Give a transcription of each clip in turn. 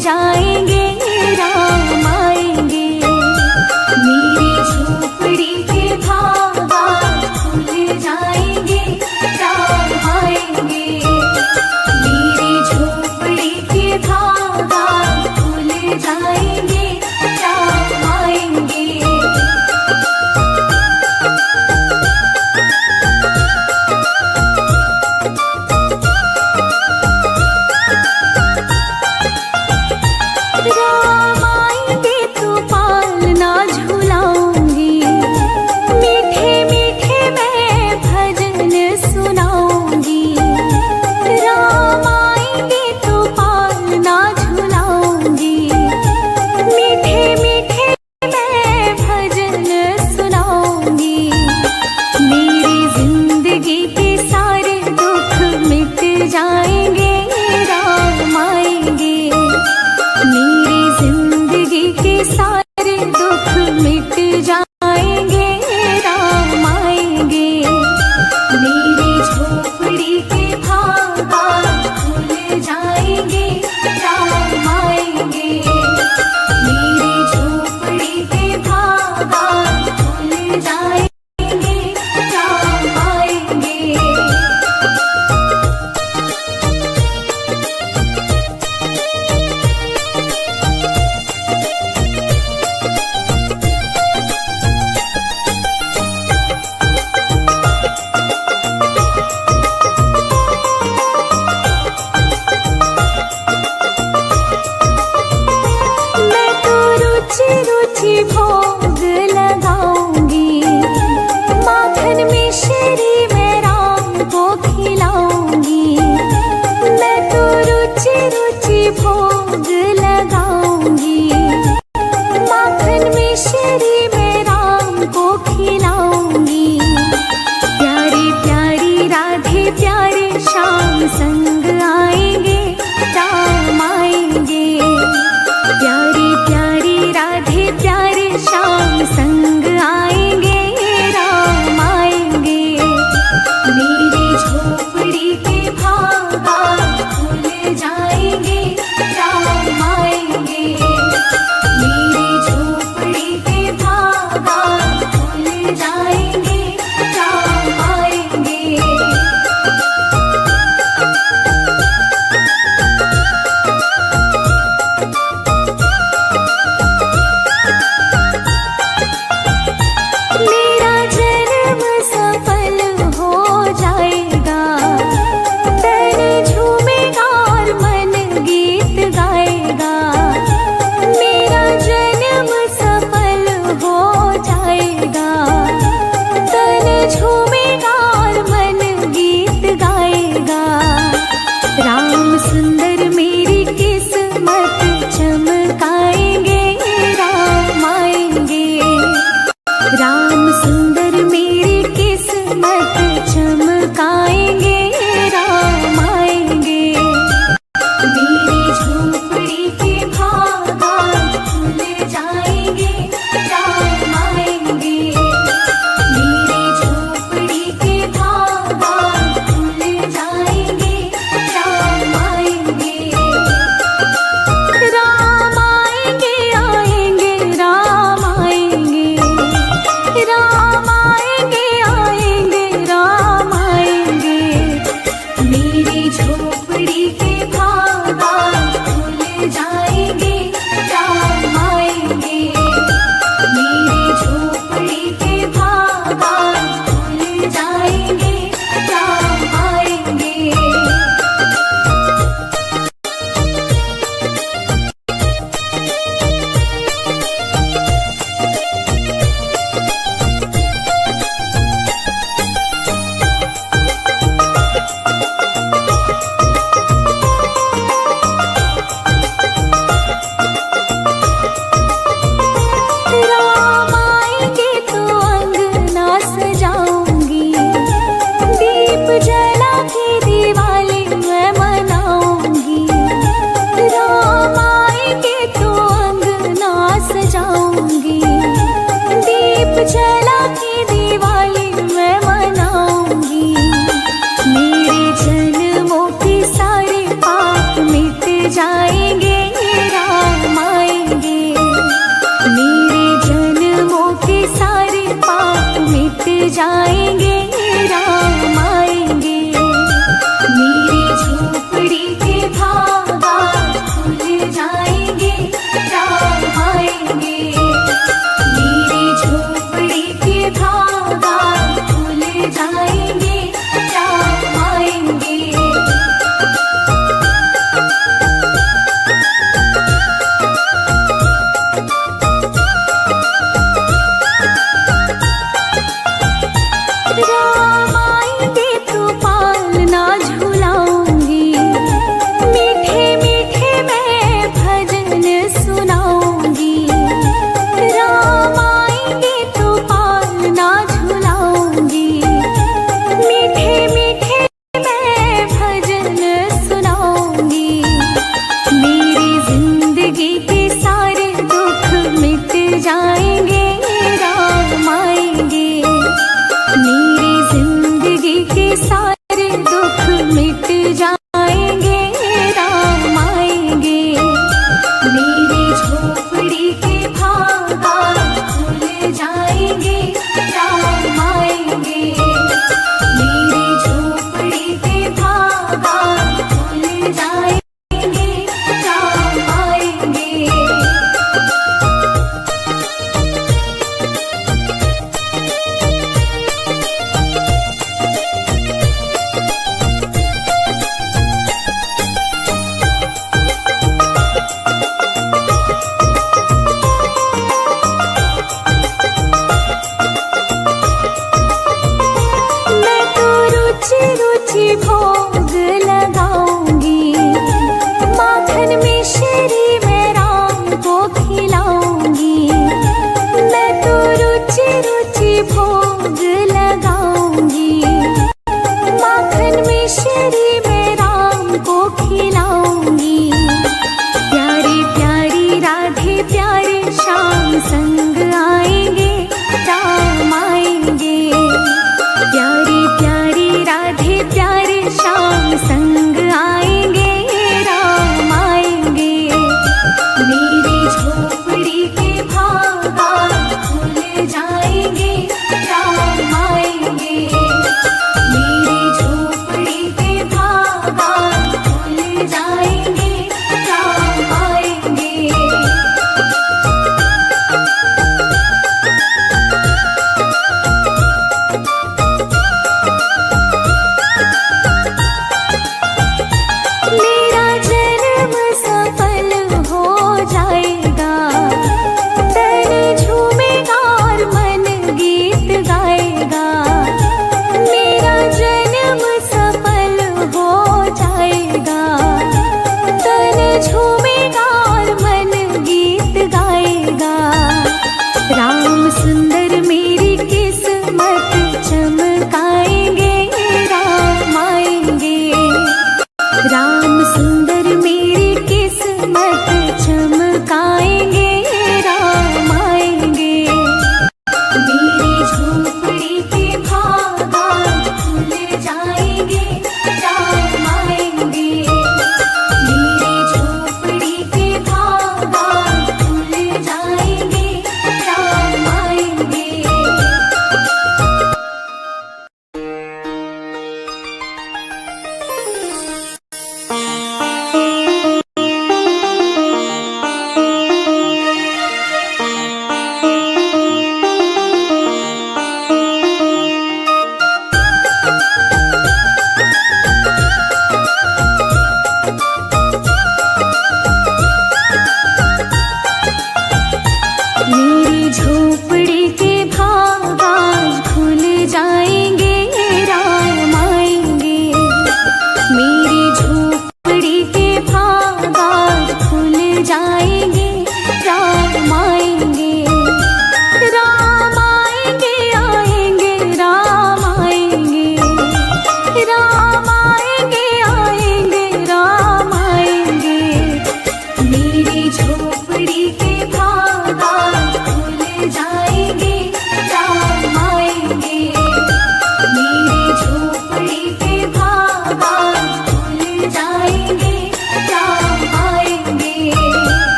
जाएंगे राम आएंगे। मेरी झोपड़ी के धागा खुल जाएंगे राम आएंगे। मेरी झोपड़ी के धागा खुल जाएंगे राम आएंगे। राम आएंगे तो पालना झुलाऊंगी, मीठे मीठे मैं भजन सुनाऊंगी। राम आएंगे तो पालना झुलाऊंगी, मीठे मीठे मैं भजन सुनाऊंगी। मेरी जिंदगी के सारे दुख मिट जाएंगे राम आएंगे। मेरी जिंदगी के सारे दुख मिट जाएंगे राम आएंगे। मेरी झोपड़ी के धागा खुल जाएंगे राम आएंगे। मेरी झोपड़ी के धागा खुल जाएंगे राम आएंगे। मैं तो रुचि रुचि भोग लगाऊंगी, माखन मिश्री मैं राम को खिलाऊंगी। मैं तो रुचि रुचि भोग लगाऊंगी, माखन मिश्री मैं राम को खिलाऊंगी। प्यारी प्यारी राधे प्यारे श्याम संग आएंगे राम आएंगे। प्यारी प्यारी राधे प्यारे श्याम संग आएंगे राम आएंगे। मेरी झोपड़ी के धागा खुल जाएंगे राम आएंगे। मेरी झोपड़ी के धागा खुल जाएंगे राम आएंगे। मेरा जन्म सफल हो जाएगा, तन झूमेगा और मन गीत गाएगा। मेरा जन्म सफल हो जाएगा, तन झूमेगा और मन गीत गाएगा। राम सुंदर मेरी किस्मत चमकाएंगे राम आएंगे। राम सुंदर मेरी किस्मत चमकाएंगे राम आएंगे। मेरी झोपड़ी के धागा खुल जाएंगे राम आएंगे। मेरी झोपड़ी के धागा खुल जाएंगे राम आएंगे। राम आएंगे आएंगे राम आएंगे। राम आएंगे आएंगे राम आएंगे। मेरी झोपड़ी के धागा खुल जाएंगे राम आएंगे। मेरी झोपड़ी के धागा खुल जाएंगे राम आएंगे।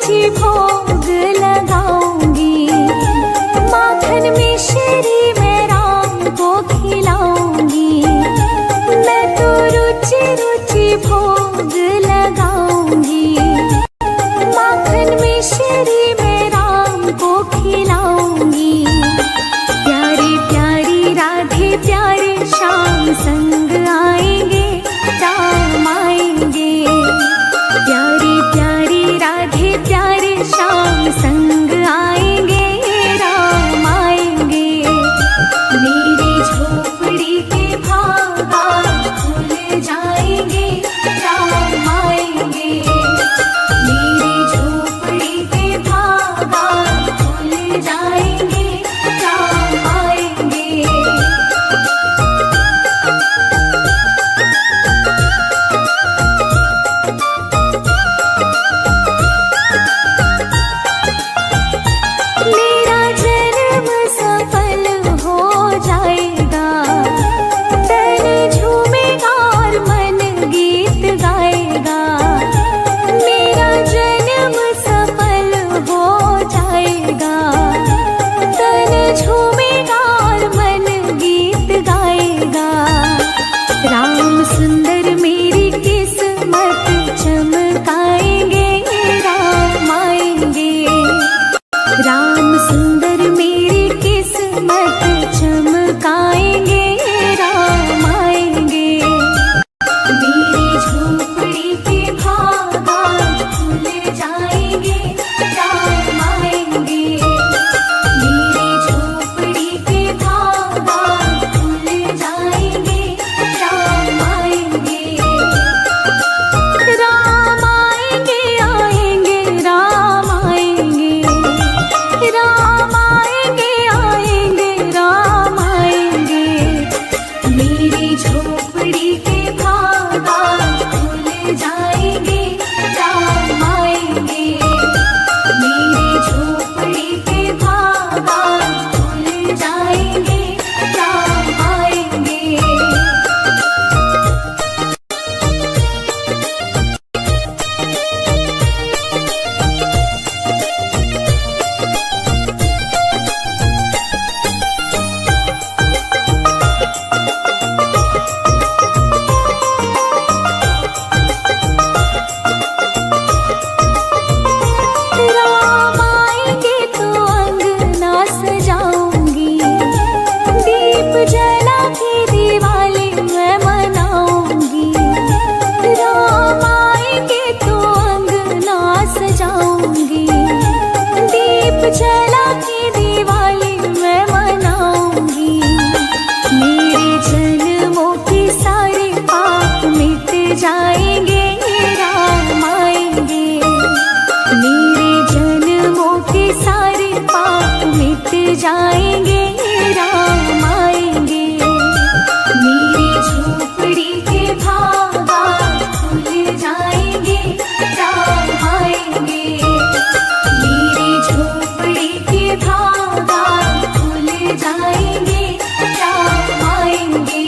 रुचि भोग लगाऊंगी, माखन मिश्री मैं राम को खिलाऊंगी। मैं तो रुचि रुचि भोग लगाऊंगी, माखन मिश्री मैं राम को खिलाऊंगी। प्यारी प्यारी राधे प्यारे श्याम संग आएंगे, राम आएंगे। प्यारी प्यारी राधे प्यारे श्याम संग आएंगे, राम आएंगे। मेरी झोपड़ी के भागात खुल जाएंगे, राम आएंगे। मेरी झोपड़ी के भागात खुल जाएंगे, राम आएंगे। मेरा जन्म सफल हो जाएगा, तन झूमेगा और मन गीत गाएगा। मेरा जन्म सफल हो जाएगा, तन झूमेगा और मन गीत गाएगा। राम सुंदर मेरी किस्मत चमकाएंगे, राम आएंगे। राम सुंदर मेरी किस्मत चमकाएंगे, राम आएंगे। मेरी झोपड़ी के भागात खुल जाएंगे, राम आएंगे। मेरी झोपड़ी के भागात खुल जाएंगे, राम आएंगे। राम आएंगे, आएंगे, राम आएंगे। राम आएंगे, आएंगे, राम आएंगे। मेरी झोपड़ी के भागात खुल जाएंगे, राम आएंगे। मेरी झोपड़ी के भागात खुल जाएंगे, राम आएंगे। राम आएंगे तो अंगना सजाऊंगी, दीप जला के दिवाली मैं मनाऊंगी। राम आएंगे तो अंगना सजाऊंगी, दीप जला के दिवाली मैं मनाऊंगी। मेरे जन्मों के सारे पाप मिट जाएंगे, राम आएंगे। मेरे जन्मों के सारे पाप मिट जाएंगे, राम आएंगे। मेरी झोपड़ी के भागात खुल जाएंगे, राम आएंगे। मेरी झोपड़ी के भागात खुल जाएंगे, राम आएंगे।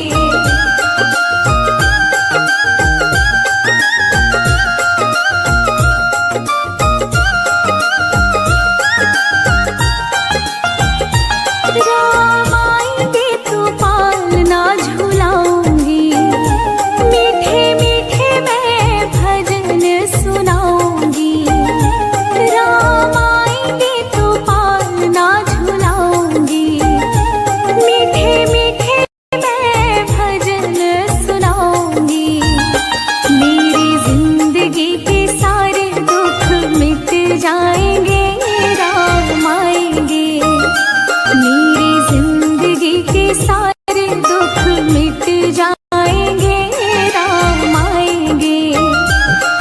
राम आएंगे तो पालना झूलाऊंगी, मीठे मीठे मैं भजन सुनाऊंगी। राम आएंगे तो पालना झूलाऊंगी, मीठे मीठे मैं भजन सुनाऊंगी। मेरी जिंदगी के सारे दुख मिट जाएंगे, राम आएंगे। मेरी जिंदगी के सारे दुख मिट जाएंगे, राम आएंगे।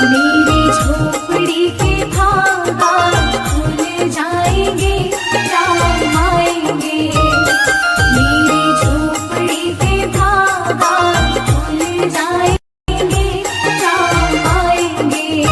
मेरी झोपड़ी के भागात खुल जाएंगे, राम आएंगे। मेरी झोपड़ी के भागात खुल जाएंगे, राम आएंगे।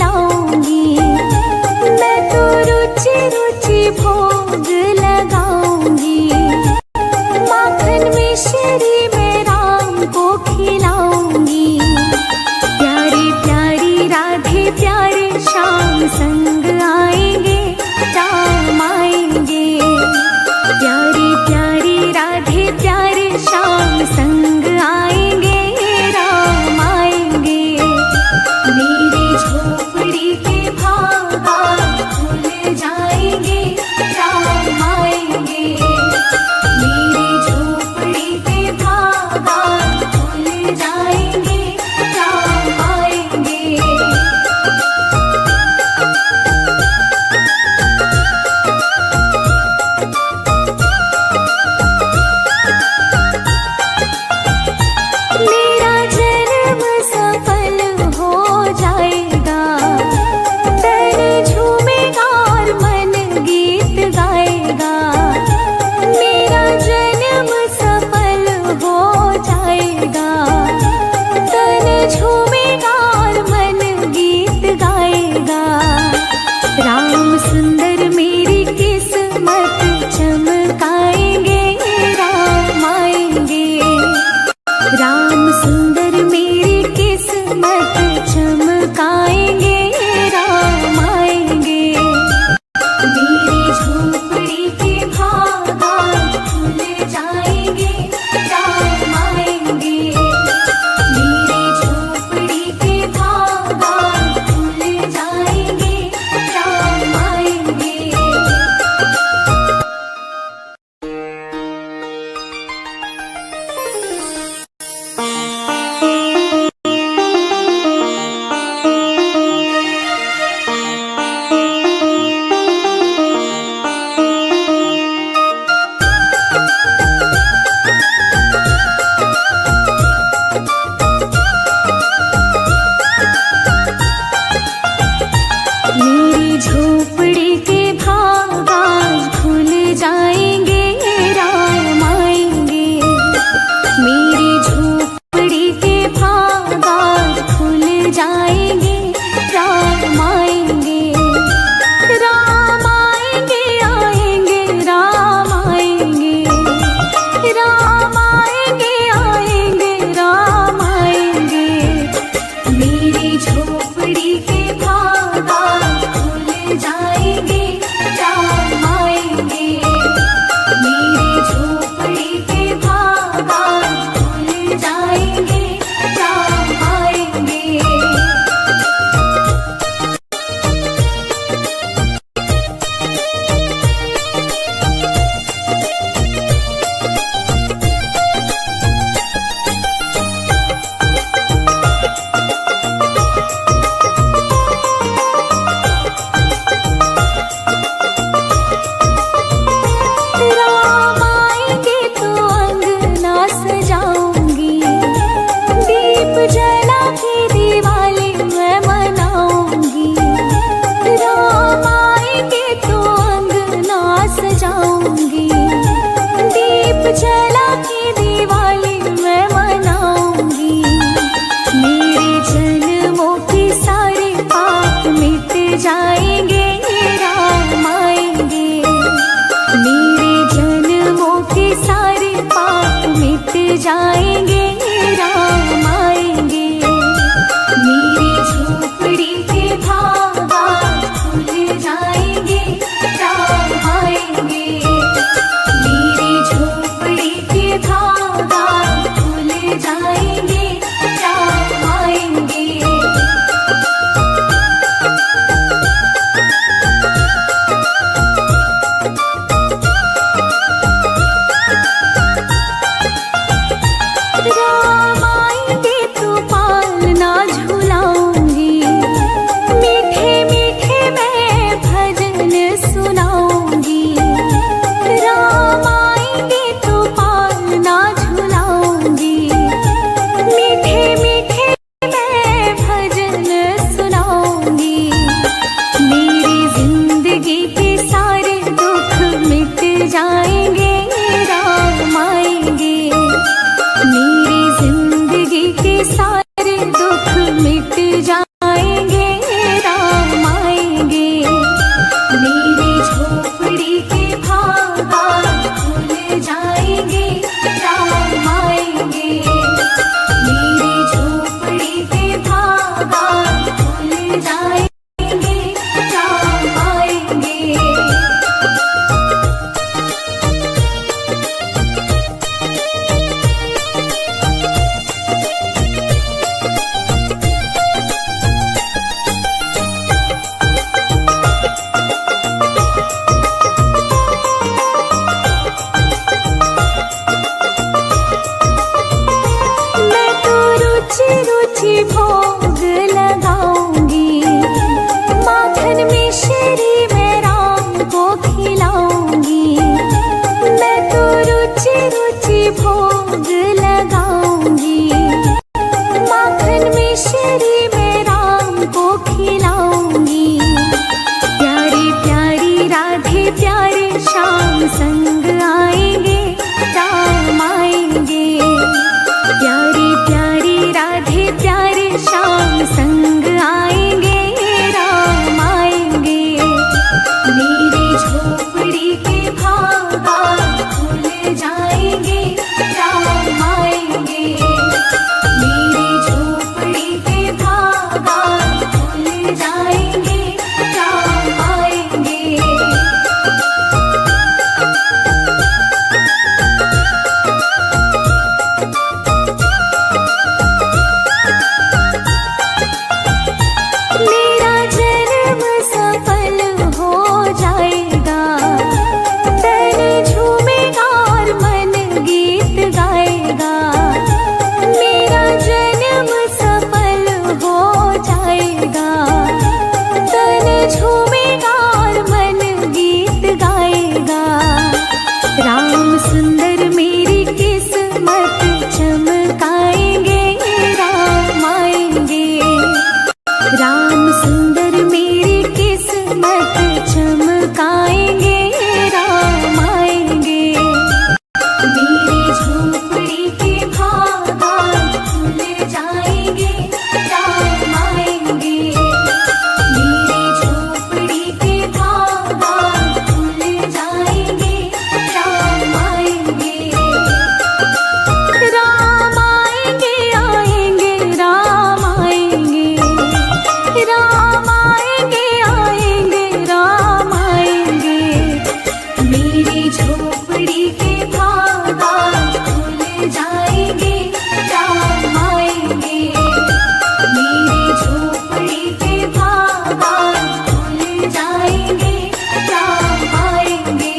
खिलाऊंगी। मैं तो रुचि रुचि भोग लगाऊंगी। माखन मिश्री में राम को खिलाऊंगी। प्यारी प्यारी राधे प्यारे श्याम संग आएंगे, राम आएंगे। प्यारी प्यारी राधे प्यारे श्याम संग आएंगे, राम आएंगे। मेरी झोपड़ी के भागा खुल जाएंगे, राम आएंगे। मेरी झोपड़ी के भागा खुल जाएंगे, राम आएंगे। मेरा जन्म सफल हो जाएगा। सुंदर मेरी किस्मत चमकाएंगे, राम आएंगे। मेरी झोपड़ी के बागान खुल जाएंगे, राम आएंगे। मेरी झोपड़ी के बागान खुल जाएंगे, राम आएंगे। राम आएंगे, आएंगे, राम आएंगे। राम आएंगे, आएंगे, राम आएंगे। मेरी झोपड़ी के बागान खुल जाएंगे, राम आएंगे। मेरी झोपड़ी के बागान खुल जाएंगे, राम आएंगे।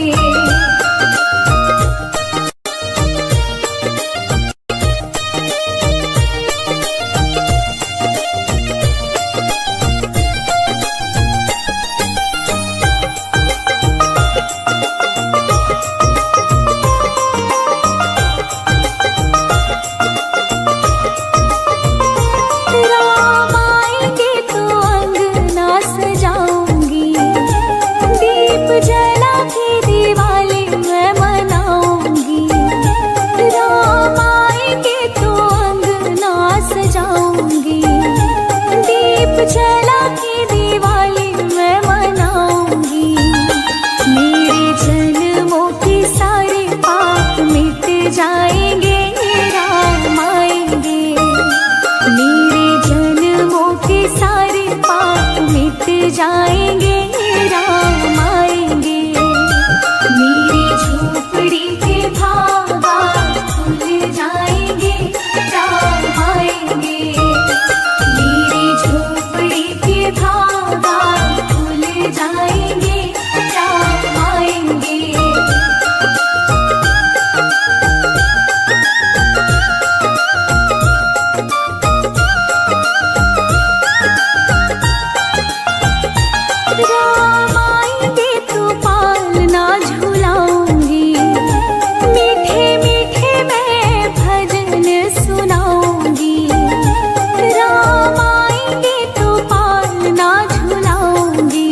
राम आएंगे तो अंगना सजाऊंगी, दीप जला के दिवाली मैं मनाऊंगी। राम आएंगे तो अंगना सजाऊंगी, दीप जला के दिवाली मैं मनाऊंगी। मेरे जन्मों के सारे पाप मिट जाएंगे, राम आएंगे। मेरे जन्मों के सारे पाप मिट जाएंगे, राम आएंगे। मेरी झोपड़ी के बागान खुल जाएंगे, राम आएंगे। मेरी झोपड़ी के बागान खुल जाएंगे, राम आएंगे। राम आएंगे तो पालना झुलाऊंगी, मीठे मीठे मैं भजन सुनाऊंगी। राम आएंगे तो पालना झुलाऊंगी,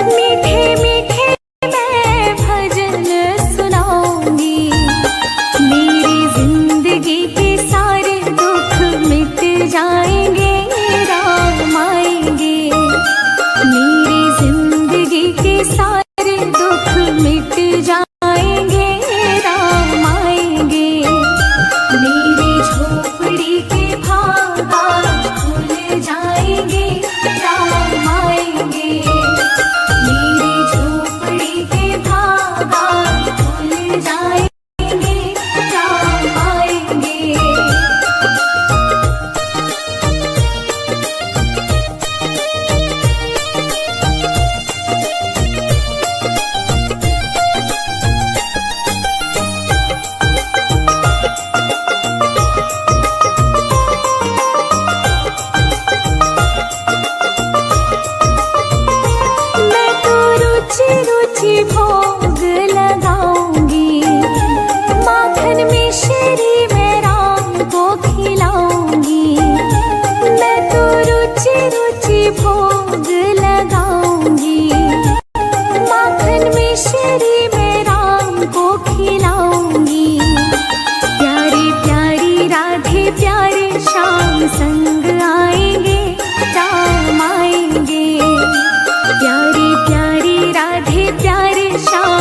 मीठे मीठे मैं भजन सुनाऊंगी। मेरी जिंदगी के सारे दुख मिट जाएंगे, राम आएंगे। मेरी जिंदगी के सारे दुख मिट जाएंगे, राम आएंगे। मेरी झोपड़ी के बागान खुल जाएंगे, राम आएंगे। मेरी झोपड़ी के बागान खुल जाएंगे, राम आएंगे। मैं तो रुचि रुचि भोग लगाऊंगी, माखन मिश्री में राम को खिलाऊंगी। मैं तो रुचि रुचि भोग लगाऊंगी, माखन मिश्री में राम को खिलाऊंगी। प्यारी प्यारी राधे प्यारे श्याम संग आएंगे, राम आएंगे। प्यारी प्यारी राधे प्यारे श्याम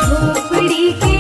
झोपड़ी के